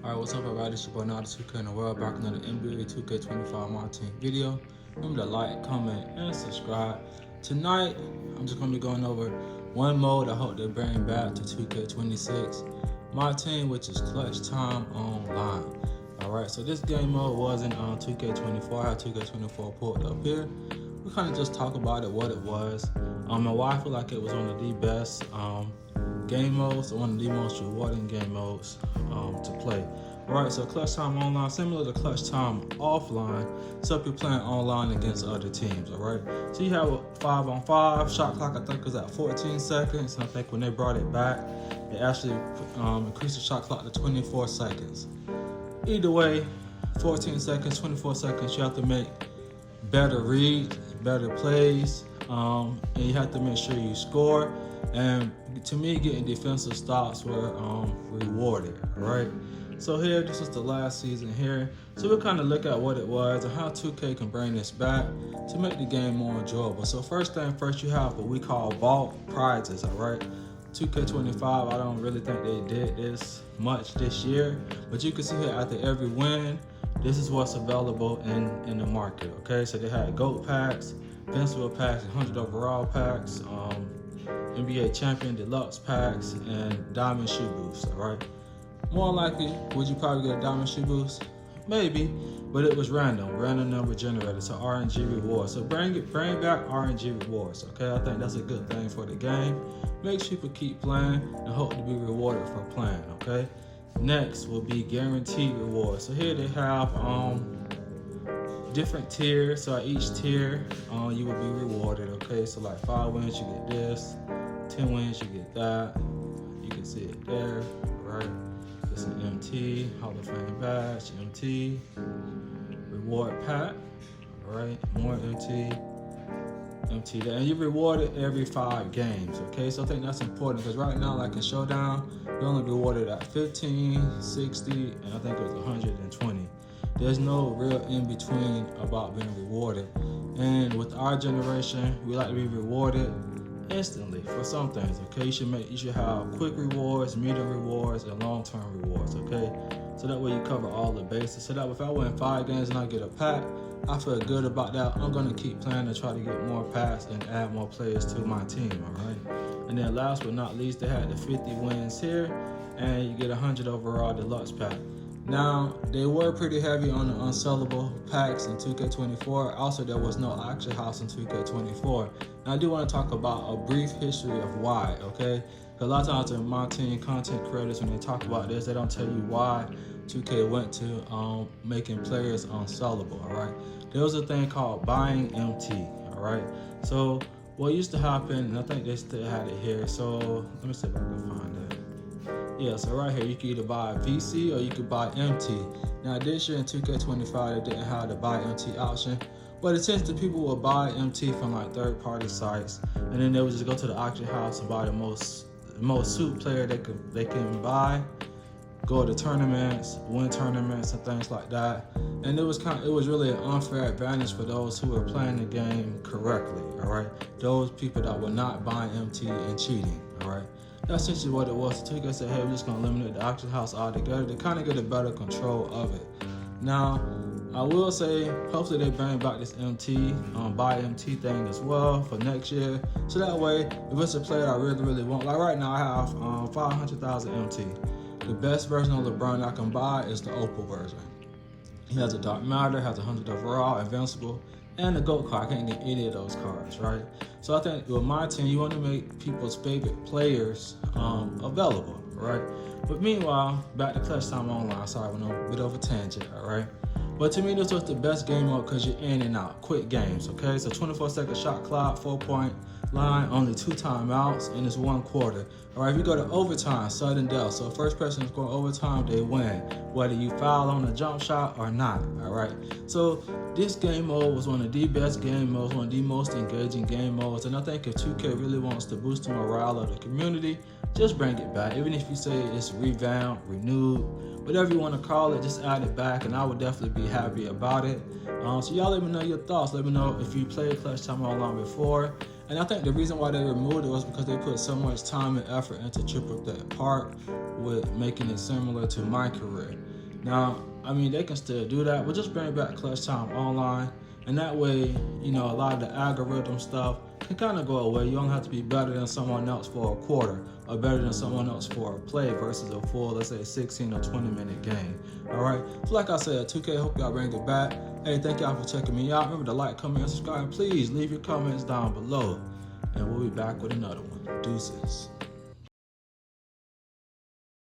Alright, what's up everybody? It's your boy Now the 2K in the world, back on the NBA 2K25 Myteam video. Remember to like, comment, and subscribe. Tonight, I'm just going to be going over one mode I hope they bring back to 2K26. Myteam, which is Clutch Time Online. Alright, so this game mode wasn't on 2K24. I have 2K24 pulled up here. We kind of just talk about it, what it was. And why I feel like it was one of the best game modes, one of the most rewarding game modes to play. Alright, so Clutch Time Online, similar to Clutch Time Offline, except you're playing online against other teams, alright? So you have a 5-on-5, shot clock I think was at 14 seconds, and I think when they brought it back, they actually increased the shot clock to 24 seconds. Either way, 14 seconds, 24 seconds, you have to make better reads, better plays, and you have to make sure you score. And to me, getting defensive stops were rewarded, right? So here, this is the last season here. So we'll kind of look at what it was and how 2K can bring this back to make the game more enjoyable. So first thing first, you have what we call vault prizes, all right? 2K25, I don't really think they did this much this year, but you can see here after every win, this is what's available in the market, okay? So they had GOAT packs, Invincible packs, 100 overall packs, NBA Champion Deluxe packs, and Diamond Shoe Boosts, alright? More likely, would you probably get a Diamond Shoe Boost? Maybe, but it was random number generated, so RNG rewards. So bring back RNG rewards, okay? I think that's a good thing for the game. Makes people keep playing and hope to be rewarded for playing, okay? Next will be guaranteed rewards. So here they have different tiers. So at each tier, you will be rewarded, okay? So like 5 wins, you get this. 10 wins, you get that. You can see it there, right? It's an MT, Hall of Fame badge, MT, reward pack, all right? More MT there. And you're rewarded every 5 games, okay? So I think that's important because right now, like in Showdown, you're only rewarded at 15, 60, and I think it was 120. There's no real in-between about being rewarded. And with our generation, we like to be rewarded instantly for some things, okay? You should have quick rewards, medium rewards, and long-term rewards, okay? So that way you cover all the bases. So that if I win 5 games and I get a pack, I feel good about that. I'm gonna keep playing to try to get more packs and add more players to my team, all right? And then last but not least, they had the 50 wins here, and you get 100 overall deluxe pack. Now, they were pretty heavy on the unsellable packs in 2K24. Also, there was no auction house in 2K24. Now, I do want to talk about a brief history of why, okay? Because a lot of times in my team, content creators, when they talk about this, they don't tell you why 2K went to making players unsellable, all right? There was a thing called buying MT, all right? So what used to happen, and I think they still had it here, so let me see if I can find it. Yeah, so right here, you can either buy VC or you could buy MT. Now this year in 2K25, they didn't have the buy MT option, but essentially people will buy MT from like third-party sites, and then they would just go to the auction house and buy the most suit player they can buy, go to tournaments, win tournaments and things like that. And it was really an unfair advantage for those who were playing the game correctly, all right? Those people that were not buying MT and cheating, all right? That's essentially what it was. So 2K said, hey, we're just gonna eliminate the auction house altogether to kind of get a better control of it. Now, I will say, hopefully they bring back this MT, buy MT thing as well for next year. So that way, if it's a player I really want, like right now I have 500,000 MT. The best version of LeBron I can buy is the Opal version. He has a Dark Matter, has 100 overall, Invincible, and the GOAT card. I can't get any of those cards, right? So I think with my team, you want to make people's favorite players available, right? But meanwhile, back to Clutch Time Online. Sorry, I went a bit of a tangent, all right? But to me, this was the best game mode because you're in and out, quick games, okay? So 24-second shot clock, 4-point line, only 2 timeouts, and it's 1 quarter. All right, if you go to overtime, sudden death. So first person is going overtime, they win, whether you foul on a jump shot or not, all right? So this game mode was one of the best game modes, one of the most engaging game modes, and I think if 2K really wants to boost the morale of the community, just bring it back. Even if you say it's revamped, renewed, whatever you want to call it, just add it back, and I would definitely be happy about it. So y'all let me know your thoughts. Let me know if you played Clutch Time Online before. And I think the reason why they removed it was because they put so much time and effort into Triple Threat Park with making it similar to my career. Now, I mean, they can still do that, but just bring back clutch time online. And that way, you know, a lot of the algorithm stuff can kind of go away. You don't have to be better than someone else for a quarter or better than someone else for a play versus a full, let's say, 16 or 20-minute game. All right. So like I said, 2K, hope y'all bring it back. Hey, thank y'all for checking me out. Remember to like, comment, and subscribe. Please leave your comments down below. And we'll be back with another one. Deuces.